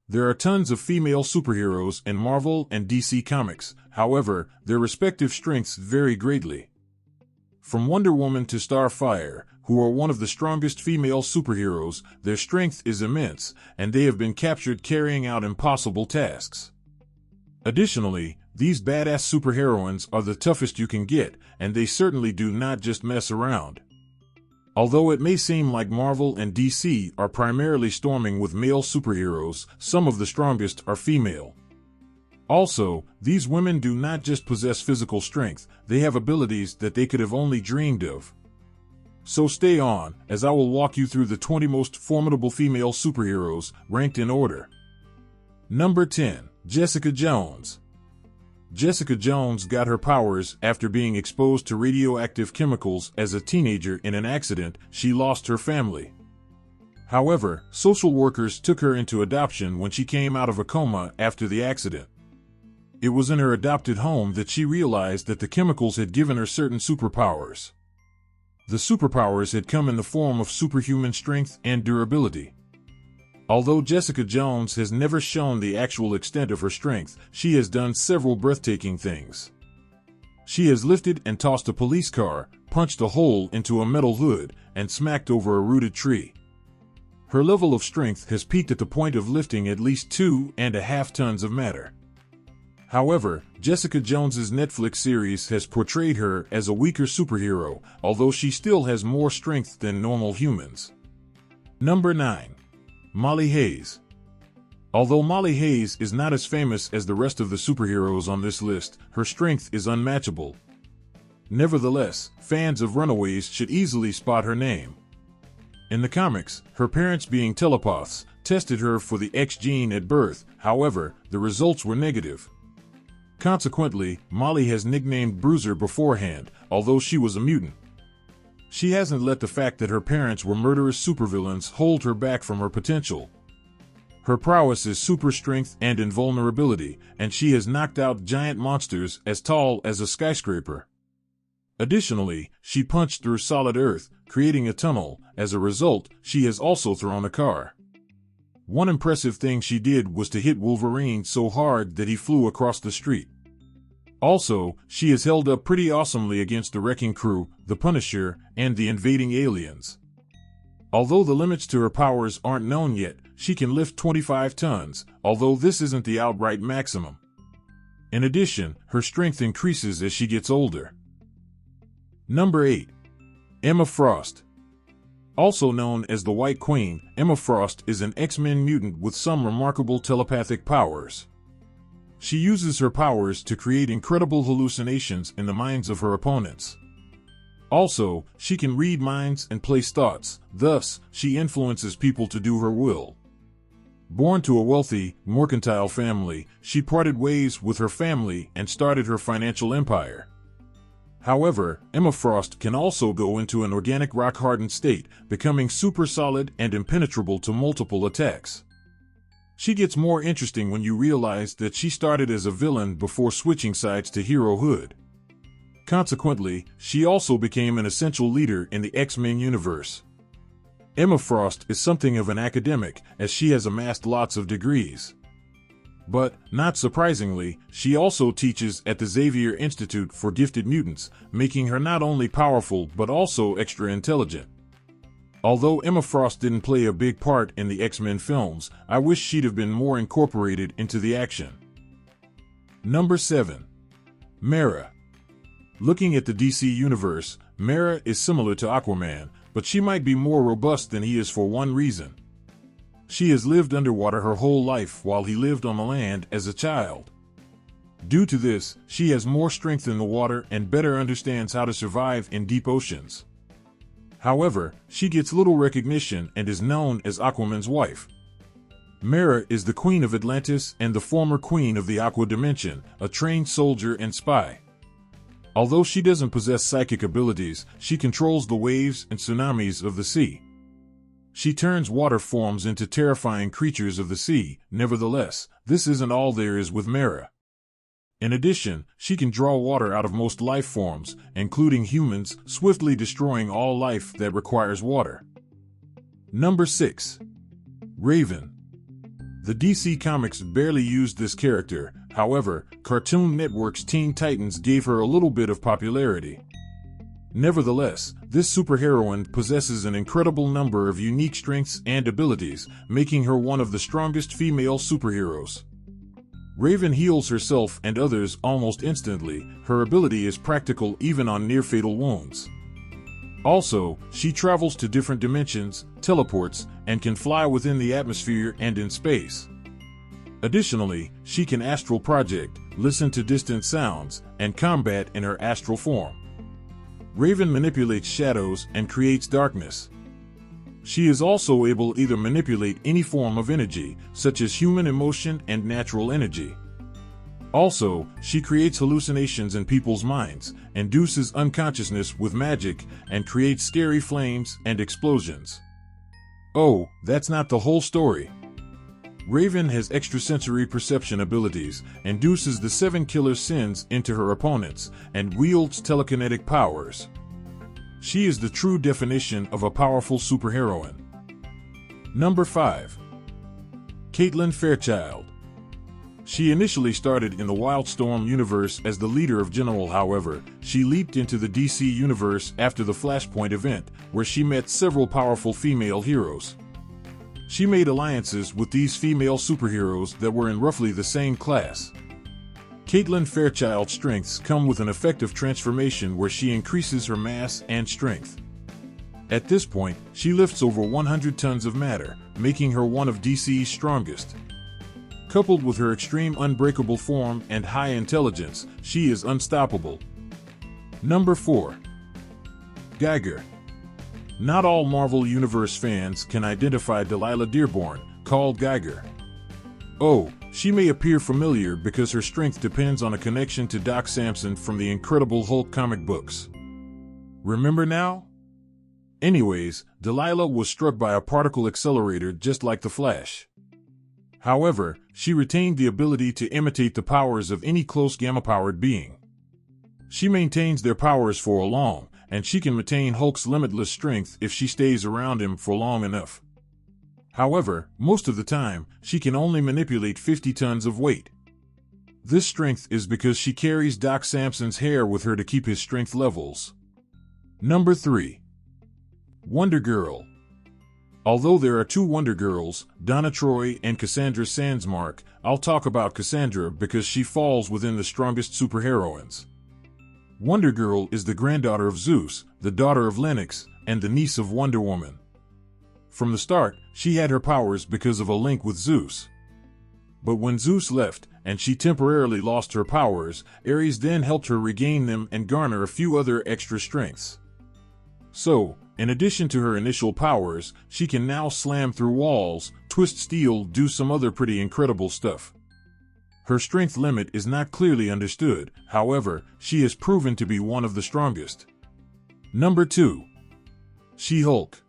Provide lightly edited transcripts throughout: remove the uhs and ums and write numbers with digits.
There are tons of female superheroes in Marvel and DC Comics, however, their respective strengths vary greatly. From Wonder Woman to Starfire, who are one of the strongest female superheroes, their strength is immense, and they have been captured carrying out impossible tasks. Additionally, these badass superheroines are the toughest you can get, and they certainly do not just mess around. Although it may seem like Marvel and DC are primarily storming with male superheroes, some of the strongest are female. Also, these women do not just possess physical strength, they have abilities that they could have only dreamed of. So stay on, as I will walk you through the 20 most formidable female superheroes, ranked in order. Number 10. Jessica Jones. Jessica Jones got her powers after being exposed to radioactive chemicals as a teenager. In an accident, she lost her family. However, social workers took her into adoption when she came out of a coma after the accident. It was in her adopted home that she realized that the chemicals had given her certain superpowers. The superpowers had come in the form of superhuman strength and durability. Although Jessica Jones has never shown the actual extent of her strength, she has done several breathtaking things. She has lifted and tossed a police car, punched a hole into a metal hood, and smacked over a rooted tree. Her level of strength has peaked at the point of lifting at least 2.5 tons of matter. However, Jessica Jones's Netflix series has portrayed her as a weaker superhero, although she still has more strength than normal humans. Number 9. Molly Hayes. Although Molly Hayes is not as famous as the rest of the superheroes on this list, her strength is unmatchable. Nevertheless, fans of Runaways should easily spot her name. In the comics, her parents, being telepaths, tested her for the X gene at birth, however, the results were negative. Consequently, Molly has nicknamed Bruiser beforehand, although she was a mutant. She hasn't let the fact that her parents were murderous supervillains hold her back from her potential. Her prowess is super strength and invulnerability, and she has knocked out giant monsters as tall as a skyscraper. Additionally, she punched through solid earth, creating a tunnel. As a result, she has also thrown a car. One impressive thing she did was to hit Wolverine so hard that he flew across the street. Also, she has held up pretty awesomely against the Wrecking Crew, the Punisher, and the invading aliens. Although the limits to her powers aren't known yet, she can lift 25 tons, although this isn't the outright maximum. In addition, her strength increases as she gets older. Number 8. Emma Frost. Also known as the White Queen, Emma Frost is an X-Men mutant with some remarkable telepathic powers. She uses her powers to create incredible hallucinations in the minds of her opponents. Also, she can read minds and place thoughts, thus, she influences people to do her will. Born to a wealthy, mercantile family, she parted ways with her family and started her financial empire. However, Emma Frost can also go into an organic rock-hardened state, becoming super solid and impenetrable to multiple attacks. She gets more interesting when you realize that she started as a villain before switching sides to herohood. Consequently, she also became an essential leader in the X-Men universe. Emma Frost is something of an academic, as she has amassed lots of degrees. But, not surprisingly, she also teaches at the Xavier Institute for Gifted Mutants, making her not only powerful but also extra intelligent. Although Emma Frost didn't play a big part in the X-Men films, I wish she'd have been more incorporated into the action. Number 7. Mera. Looking at the DC universe, Mera is similar to Aquaman, but she might be more robust than he is for one reason. She has lived underwater her whole life while he lived on the land as a child. Due to this, she has more strength in the water and better understands how to survive in deep oceans. However, she gets little recognition and is known as Aquaman's wife. Mera is the Queen of Atlantis and the former Queen of the Aqua Dimension, a trained soldier and spy. Although she doesn't possess psychic abilities, she controls the waves and tsunamis of the sea. She turns water forms into terrifying creatures of the sea. Nevertheless, this isn't all there is with Mera. In addition, she can draw water out of most life forms, including humans, swiftly destroying all life that requires water. Number 6. Raven. The DC Comics barely used this character, however, Cartoon Network's Teen Titans gave her a little bit of popularity. Nevertheless, this superheroine possesses an incredible number of unique strengths and abilities, making her one of the strongest female superheroes. Raven heals herself and others almost instantly. Her ability is practical even on near-fatal wounds. Also, she travels to different dimensions, teleports, and can fly within the atmosphere and in space. Additionally, she can astral project, listen to distant sounds, and combat in her astral form. Raven manipulates shadows and creates darkness. She is also able to either manipulate any form of energy, such as human emotion and natural energy. Also, she creates hallucinations in people's minds, induces unconsciousness with magic, and creates scary flames and explosions. Oh, that's not the whole story. Raven has extrasensory perception abilities, induces the 7 killer sins into her opponents, and wields telekinetic powers. She is the true definition of a powerful superheroine. Number 5. Caitlyn Fairchild. She initially started in the Wildstorm universe as the leader of General. However, she leaped into the DC universe after the Flashpoint event, where she met several powerful female heroes. She made alliances with these female superheroes that were in roughly the same class. Caitlyn Fairchild's strengths come with an effective transformation where she increases her mass and strength. At this point, she lifts over 100 tons of matter, making her one of DC's strongest. Coupled with her extreme unbreakable form and high intelligence, she is unstoppable. Number 4. Dagger. Not all Marvel Universe fans can identify Delilah Dearborn, called Dagger. Oh, she may appear familiar because her strength depends on a connection to Doc Samson from the Incredible Hulk comic books. Remember now? Anyways, Delilah was struck by a particle accelerator just like the Flash. However, she retained the ability to imitate the powers of any close gamma-powered being. She maintains their powers for long, and she can maintain Hulk's limitless strength if she stays around him for long enough. However, most of the time, she can only manipulate 50 tons of weight. This strength is because she carries Doc Samson's hair with her to keep his strength levels. Number 3. Wonder Girl. Although there are 2 Wonder Girls, Donna Troy and Cassandra Sandsmark, I'll talk about Cassandra because she falls within the strongest superheroines. Wonder Girl is the granddaughter of Zeus, the daughter of Lennox, and the niece of Wonder Woman. From the start, she had her powers because of a link with Zeus. But when Zeus left, and she temporarily lost her powers, Ares then helped her regain them and garner a few other extra strengths. So, in addition to her initial powers, she can now slam through walls, twist steel, do some other pretty incredible stuff. Her strength limit is not clearly understood, however, she is proven to be one of the strongest. Number 2. SheHulk.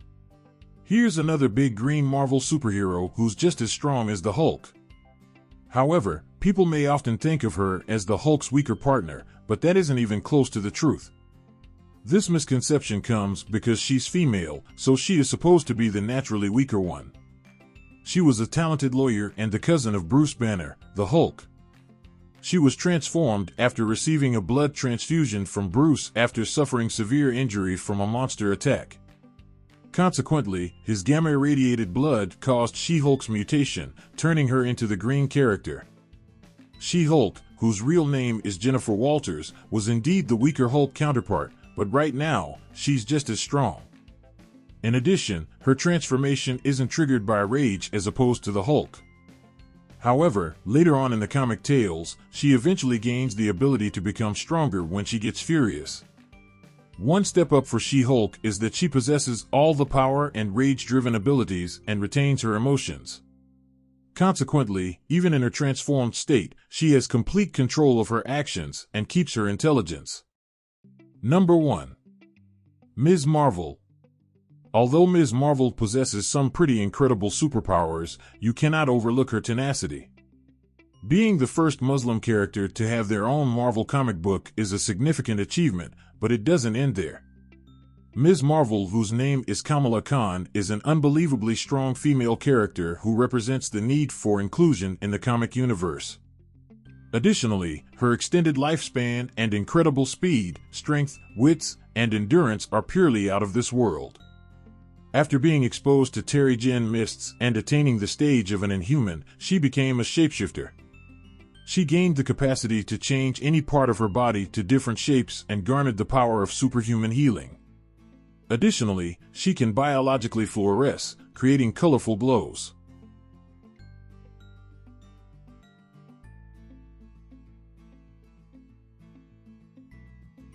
Here's another big green Marvel superhero who's just as strong as the Hulk. However, people may often think of her as the Hulk's weaker partner, but that isn't even close to the truth. This misconception comes because she's female, so she is supposed to be the naturally weaker one. She was a talented lawyer and the cousin of Bruce Banner, the Hulk. She was transformed after receiving a blood transfusion from Bruce after suffering severe injury from a monster attack. Consequently, his gamma-irradiated blood caused SheHulk's mutation, turning her into the green character. SheHulk, whose real name is Jennifer Walters, was indeed the weaker Hulk counterpart, but right now, she's just as strong. In addition, her transformation isn't triggered by rage as opposed to the Hulk. However, later on in the comic tales, she eventually gains the ability to become stronger when she gets furious. One step up for SheHulk is that she possesses all the power and rage-driven abilities and retains her emotions. Consequently, even in her transformed state, she has complete control of her actions and keeps her intelligence. Number 1. Ms. Marvel. Although Ms. Marvel possesses some pretty incredible superpowers, you cannot overlook her tenacity. Being the first Muslim character to have their own Marvel comic book is a significant achievement, but it doesn't end there. Ms. Marvel, whose name is Kamala Khan, is an unbelievably strong female character who represents the need for inclusion in the comic universe. Additionally, her extended lifespan and incredible speed, strength, wits, and endurance are purely out of this world. After being exposed to Terrigen mists and attaining the stage of an Inhuman, she became a shapeshifter. She gained the capacity to change any part of her body to different shapes and garnered the power of superhuman healing. Additionally, she can biologically fluoresce, creating colorful glows.